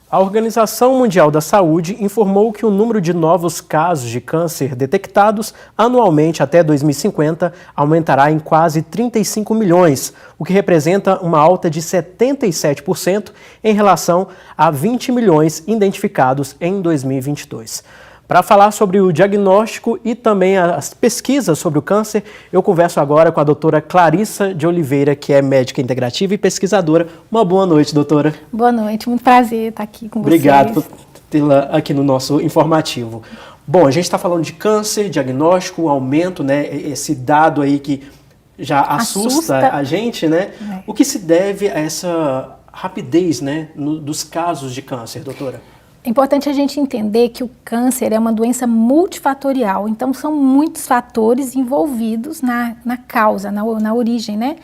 A Organização Mundial da Saúde informou que o número de novos casos de câncer detectados anualmente até 2050 aumentará em quase 35 milhões, o que representa uma alta de 77% em relação a 20 milhões identificados em 2022. Para falar sobre o diagnóstico e também as pesquisas sobre o câncer, eu converso agora com a doutora Clarissa de Oliveira, que é médica integrativa e pesquisadora. Uma boa noite, doutora. Boa noite, muito prazer estar aqui com vocês. Obrigado por tê-la aqui no nosso informativo. Bom, a gente está falando de câncer, diagnóstico, aumento, né? Esse dado aí que já assusta a gente, né? O que se deve a essa rapidez, né, dos casos de câncer, doutora? É importante a gente entender que o câncer é uma doença multifatorial, então são muitos fatores envolvidos na causa, na origem, né?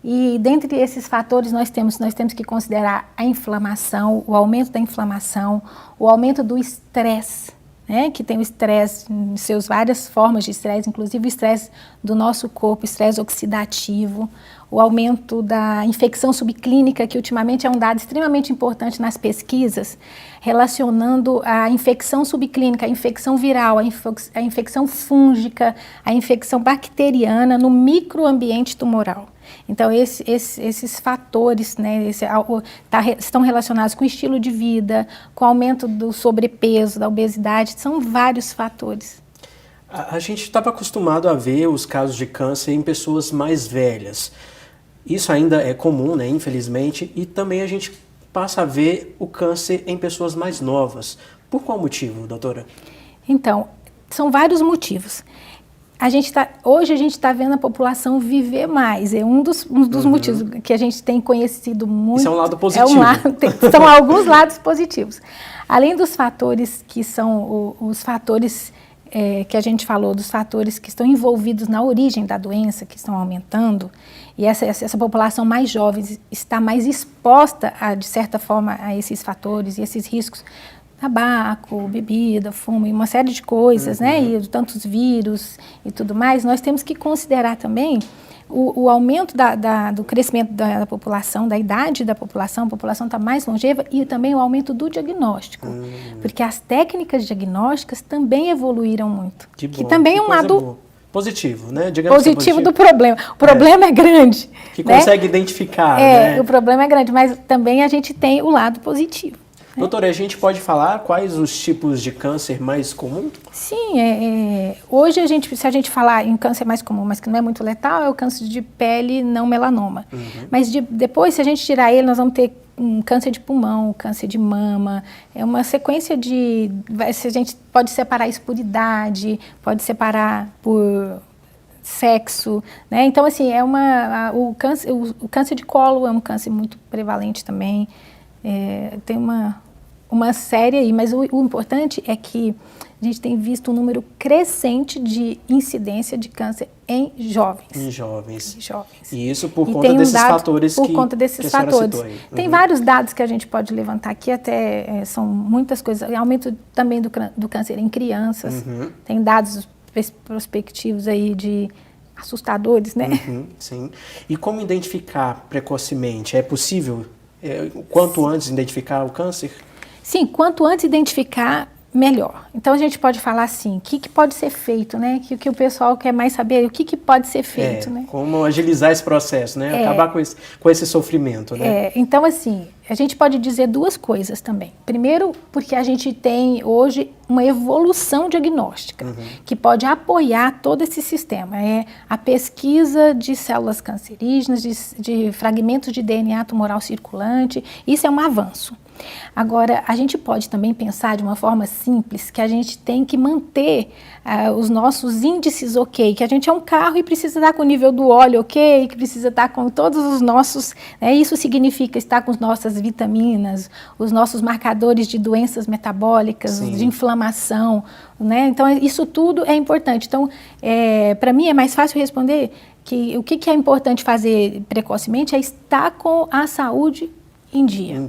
E dentre esses fatores nós temos que considerar a inflamação, o aumento da inflamação, o aumento do estresse, né? Que tem o estresse em seus várias formas de estresse, inclusive o estresse do nosso corpo, estresse oxidativo, o aumento da infecção subclínica, que ultimamente é um dado extremamente importante nas pesquisas, relacionando a infecção subclínica, a infecção viral, a infecção fúngica, a infecção bacteriana no microambiente tumoral. Então, esses fatores, né, estão relacionados com o estilo de vida, com o aumento do sobrepeso, da obesidade, são vários fatores. A gente estava acostumado a ver os casos de câncer em pessoas mais velhas. Isso ainda é comum, né, infelizmente, e também a gente passa a ver o câncer em pessoas mais novas. Por qual motivo, doutora? Então, são vários motivos. Hoje a gente está vendo a população viver mais, é um dos motivos que a gente tem conhecido muito. Isso é um lado positivo. São alguns lados positivos. Além dos fatores que são os fatores que a gente falou, dos fatores que estão envolvidos na origem da doença, que estão aumentando, e essa população mais jovem está mais exposta, de certa forma, a esses fatores e esses riscos, tabaco, bebida, fumo e uma série de coisas, né, e tantos vírus e tudo mais, nós temos que considerar também o aumento do crescimento da população, da idade da população, a população está mais longeva, e também o aumento do diagnóstico, porque as técnicas diagnósticas também evoluíram muito. Que bom, que também é um lado positivo, né? Digamos positivo do problema. O problema é grande. Que consegue identificar, né? O problema é grande, mas também a gente tem o lado positivo. Doutora, a gente pode falar quais os tipos de câncer mais comuns? Sim, hoje se a gente falar em câncer mais comum, mas que não é muito letal, é o câncer de pele não melanoma. Mas depois, se a gente tirar ele, nós vamos ter um câncer de pulmão, câncer de mama, é uma sequência a gente pode separar isso por idade, pode separar por sexo, né? Então, assim, o câncer de colo é um câncer muito prevalente também, tem uma série aí, mas o importante é que a gente tem visto um número crescente de incidência de câncer em jovens. Em jovens. Jovens. E isso por conta desses fatores por conta desses fatores. Tem vários dados que a gente pode levantar aqui, até são muitas coisas. Aumento também do câncer em crianças. Tem dados prospectivos aí assustadores, né? Sim. E como identificar precocemente? É possível, quanto antes, identificar o câncer? Sim, quanto antes identificar, melhor. Então a gente pode falar assim, o que pode ser feito, né? Que o pessoal quer mais saber, o que pode ser feito, né? Como agilizar esse processo, né? Acabar com esse sofrimento, né? Então assim, a gente pode dizer duas coisas também. Primeiro, porque a gente tem hoje uma evolução diagnóstica que pode apoiar todo esse sistema. É a pesquisa de células cancerígenas, de fragmentos de DNA tumoral circulante, isso é um avanço. Agora, a gente pode também pensar de uma forma simples que a gente tem que manter os nossos índices ok, que a gente é um carro e precisa estar com o nível do óleo ok, que precisa estar com todos os nossos, isso significa estar com as nossas vitaminas, os nossos marcadores de doenças metabólicas, de inflamação, né? Então, isso tudo é importante. Então, para mim é mais fácil responder que o que é importante fazer precocemente é estar com a saúde em dia.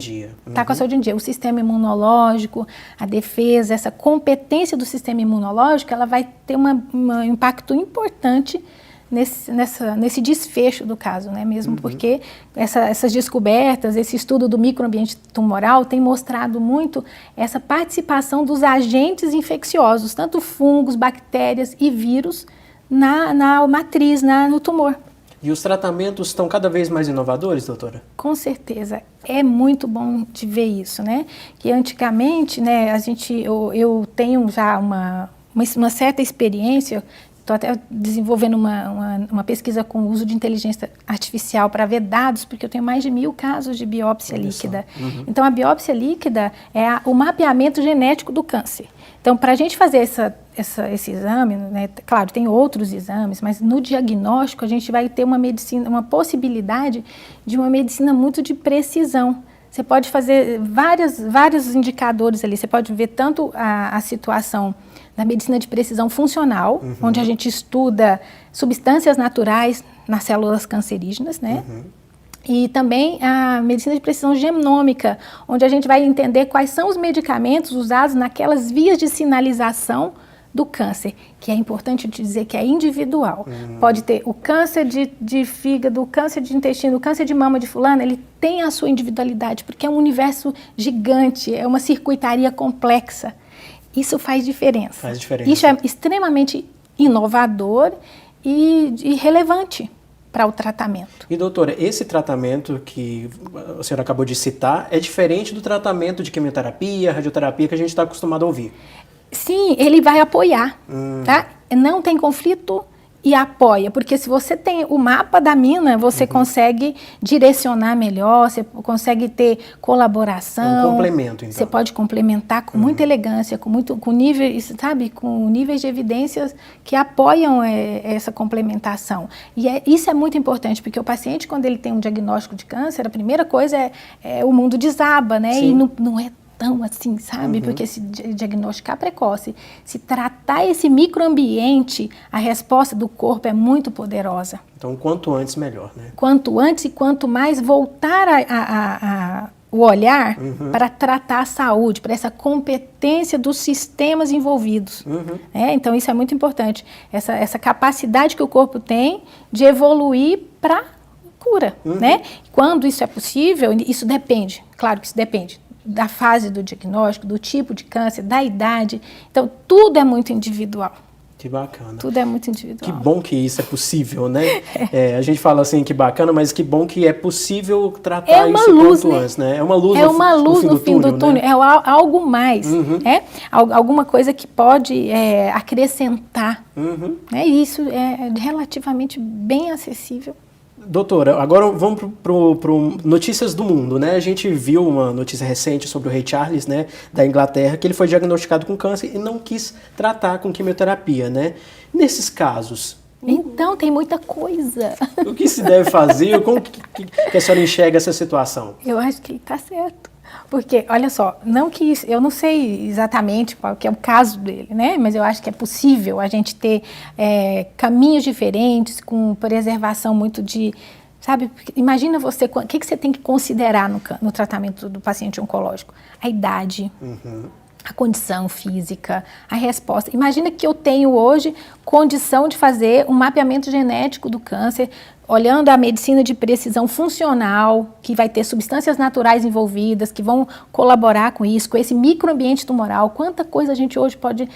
Está com a saúde em dia. O sistema imunológico, a defesa, essa competência do sistema imunológico, ela vai ter um impacto importante nesse desfecho do caso, né? Mesmo porque essas descobertas, esse estudo do microambiente tumoral tem mostrado muito essa participação dos agentes infecciosos, tanto fungos, bactérias e vírus, na matriz, no tumor. E os tratamentos estão cada vez mais inovadores, doutora? Com certeza. É muito bom de ver isso, né? Que antigamente, né, eu tenho já uma certa experiência. Estou até desenvolvendo uma pesquisa com o uso de inteligência artificial para ver dados, porque eu tenho mais de 1000 casos de biópsia líquida. Então, a biópsia líquida é o mapeamento genético do câncer. Então, para a gente fazer esse exame, né, claro, tem outros exames, mas no diagnóstico a gente vai ter uma possibilidade de uma medicina muito de precisão. Você pode fazer vários indicadores ali, você pode ver tanto a situação da medicina de precisão funcional, onde a gente estuda substâncias naturais nas células cancerígenas, né? E também a medicina de precisão genômica, onde a gente vai entender quais são os medicamentos usados naquelas vias de sinalização do câncer, que é importante dizer que é individual. Pode ter o câncer de fígado, o câncer de intestino, o câncer de mama de fulano, ele tem a sua individualidade, porque é um universo gigante, é uma circuitaria complexa. Isso faz diferença. Faz diferença. Isso é extremamente inovador e relevante para o tratamento. E doutora, esse tratamento que a senhora acabou de citar é diferente do tratamento de quimioterapia, radioterapia que a gente está acostumado a ouvir? Sim, ele vai apoiar, tá? Não tem conflito e apoia, porque se você tem o mapa da mina, você consegue direcionar melhor, você consegue ter colaboração. Um complemento, então. Você pode complementar com muita elegância, com níveis, sabe, com níveis de evidências que apoiam essa complementação. E isso é muito importante, porque o paciente, quando ele tem um diagnóstico de câncer, a primeira coisa é o mundo desaba, né? Sim. E não é tão assim, sabe? Porque se diagnosticar precoce, se tratar esse microambiente, a resposta do corpo é muito poderosa. Então, quanto antes, melhor, né? Quanto antes e quanto mais voltar o olhar para tratar a saúde, para essa competência dos sistemas envolvidos. Então, isso é muito importante. Essa capacidade que o corpo tem de evoluir para cura, né? Quando isso é possível, isso depende, claro que isso depende da fase do diagnóstico, do tipo de câncer, da idade. Então, tudo é muito individual. Que bacana. Tudo é muito individual. Que bom que isso é possível, né? A gente fala assim, que bacana, mas que bom que é possível tratar isso quanto antes, né? É uma luz, no fim do túnel, né? É algo mais, alguma coisa que pode acrescentar. Né? E isso é relativamente bem acessível. Doutora, agora vamos para notícias do mundo, né? A gente viu uma notícia recente sobre o rei Charles, né, da Inglaterra, que ele foi diagnosticado com câncer e não quis tratar com quimioterapia, né? Nesses casos... Então, tem muita coisa. O que se deve fazer? Como que a senhora enxerga essa situação? Eu acho que está certo. Porque, olha só, eu não sei exatamente qual que é o caso dele, né? Mas eu acho que é possível a gente ter caminhos diferentes, com preservação muito de... Sabe, imagina você, o que você tem que considerar no tratamento do paciente oncológico? A idade, a condição física, a resposta. Imagina que eu tenho hoje condição de fazer um mapeamento genético do câncer, olhando a medicina de precisão funcional, que vai ter substâncias naturais envolvidas, que vão colaborar com isso, com esse microambiente tumoral. Quanta coisa a gente hoje pode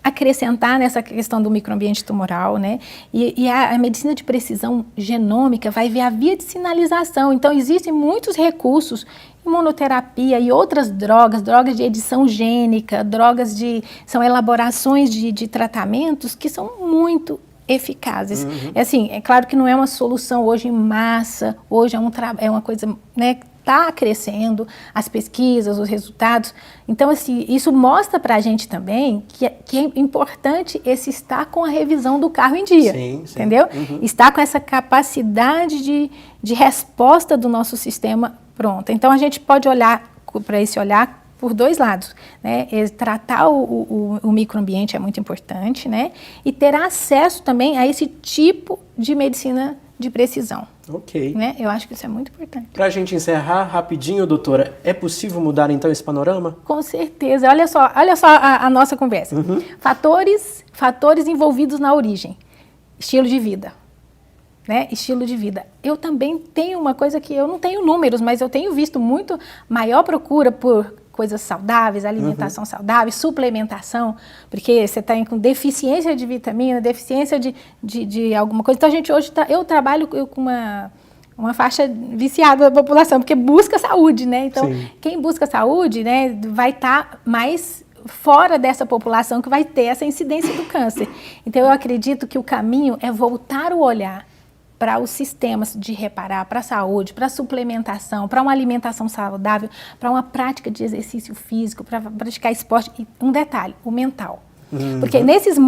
acrescentar nessa questão do microambiente tumoral, né? E a medicina de precisão genômica vai ver a via de sinalização. Então, existem muitos recursos, imunoterapia e outras drogas de edição gênica, são elaborações de tratamentos que são muito eficazes. É claro que não é uma solução hoje em massa, hoje é uma coisa, né, que está crescendo, as pesquisas, os resultados. Então, assim, isso mostra para a gente também que é importante estar com a revisão do carro em dia, entendeu? Estar com essa capacidade de resposta do nosso sistema pronta. Então, a gente pode olhar para esse olhar por dois lados, né? Tratar o microambiente é muito importante, né? E ter acesso também a esse tipo de medicina de precisão. Ok. Né? Eu acho que isso é muito importante. Para a gente encerrar rapidinho, doutora, é possível mudar então esse panorama? Com certeza. Olha só a nossa conversa. Fatores envolvidos na origem. Estilo de vida. né, estilo de vida. Eu também tenho uma coisa que eu não tenho números, mas eu tenho visto muito maior procura por coisas saudáveis, alimentação saudável, suplementação, porque você está com deficiência de vitamina, deficiência de alguma coisa. Então, a gente hoje, eu trabalho com uma faixa viciada da população, porque busca saúde, né? Então, sim, quem busca saúde, né, vai estar mais fora dessa população que vai ter essa incidência do câncer. Então, eu acredito que o caminho é voltar o olhar para os sistemas de reparar, para a saúde, para a suplementação, para uma alimentação saudável, para uma prática de exercício físico, para praticar esporte. E um detalhe, o mental. Porque nesses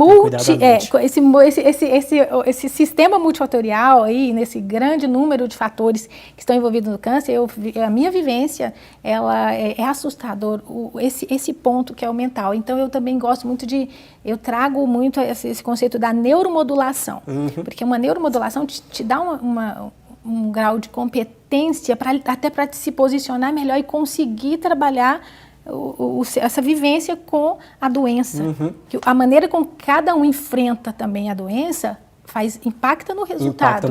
esse sistema multifatorial aí, nesse grande número de fatores que estão envolvidos no câncer, a minha vivência, ela é assustador, esse ponto que é o mental. Então, eu também gosto muito eu trago muito esse conceito da neuromodulação, porque uma neuromodulação te dá um grau de competência até para se posicionar melhor e conseguir trabalhar essa vivência com a doença. A maneira com que cada um enfrenta também a doença impacta no resultado.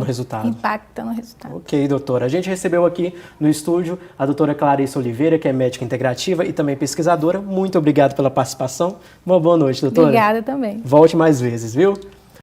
Impacta no resultado. Ok, doutora. A gente recebeu aqui no estúdio a doutora Clarice Oliveira, que é médica integrativa e também pesquisadora. Muito obrigado pela participação. Uma boa noite, doutora. Obrigada também. Volte mais vezes, viu?